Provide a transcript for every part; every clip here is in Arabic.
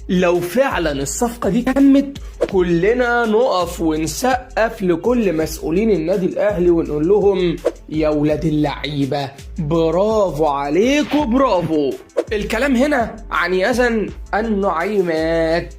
لو فعلا الصفقة دي تمت كلنا نقف ونسقف لكل مسؤولين النادي الأهلي ونقول لهم يا ولاد اللعيبة برافو عليكم برافو. الكلام هنا عن يزن النعيمات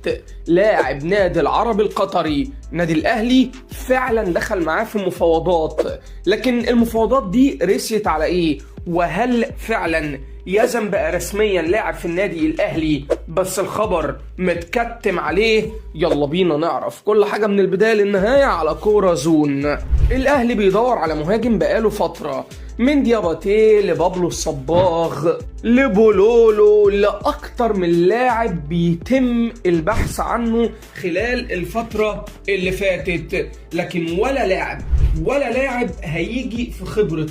لاعب نادي العربي القطري. نادي الأهلي فعلا دخل معاه في مفاوضات، لكن المفاوضات دي رسيت على ايه؟ وهل فعلا يزن بقى رسميا لاعب في النادي الاهلي بس الخبر متكتم عليه؟ يلا بينا نعرف كل حاجه من البدايه للنهايه على كوره زون. الاهلي بيدور على مهاجم بقاله فتره، من دياباتي لبابلو الصباغ لبولولو لاكتر من لاعب بيتم البحث عنه خلال الفتره اللي فاتت، لكن ولا لاعب هيجي في خبره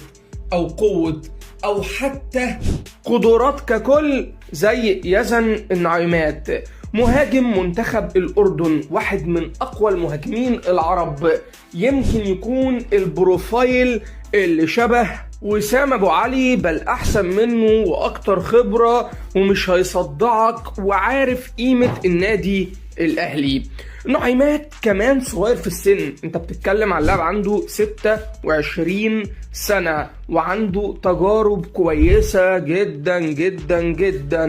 او قوه او حتى قدرات ككل زي يزن النعيمات. مهاجم منتخب الأردن، واحد من أقوى المهاجمين العرب، يمكن يكون البروفايل اللي شبه وسام أبو علي بل أحسن منه وأكتر خبرة ومش هيصدعك وعارف قيمة النادي الأهلي. نعيمات كمان صغير في السن، انت بتتكلم عن لاعب عنده 26 سنة وعنده تجارب كويسة جدا جدا جدا،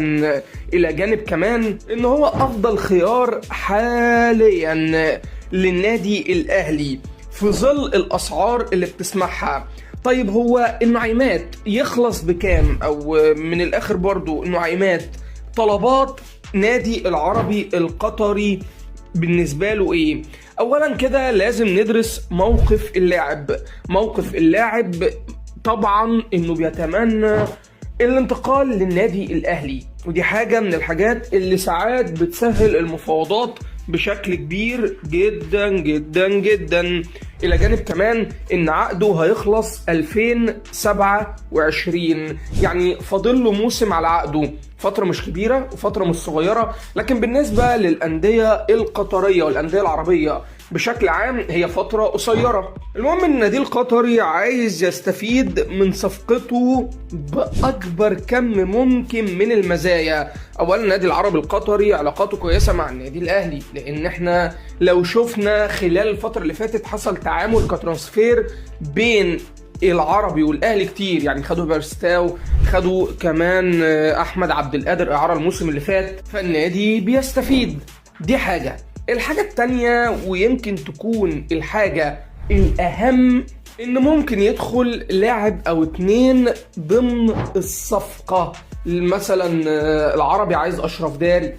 الى جانب كمان ان هو افضل خيار حاليا للنادي الاهلي في ظل الاسعار اللي بتسمعها. طيب هو النعيمات يخلص بكام؟ او من الاخر برضو النعيمات طلبات نادي العربي القطري بالنسبة له ايه؟ اولا كده لازم ندرس موقف اللاعب طبعا انه بيتمنى الانتقال للنادي الاهلي، ودي حاجة من الحاجات اللي ساعات بتسهل المفاوضات بشكل كبير جدا جدا جدا، الى جانب كمان ان عقده هيخلص 2027، يعني فاضل له موسم على عقده، فترة مش كبيرة وفترة مش صغيرة، لكن بالنسبة للأندية القطرية والأندية العربية بشكل عام هي فترة قصيرة. المهم ان النادي القطري عايز يستفيد من صفقته بأكبر كم ممكن من المزايا. اولا النادي العربي القطري علاقاته كويسة مع النادي الاهلي، لان احنا لو شفنا خلال الفترة اللي فاتت حصل تعامل كترانسفير بين العربي والاهلي كتير، يعني خدوا بيرستاو، خدوا كمان احمد عبد القادر اعاره الموسم اللي فات، فالنادي بيستفيد. دي حاجة. الحاجة التانية ويمكن تكون الحاجة الأهم، إن ممكن يدخل لاعب أو اتنين ضمن الصفقة. مثلا العربي عايز أشرف داري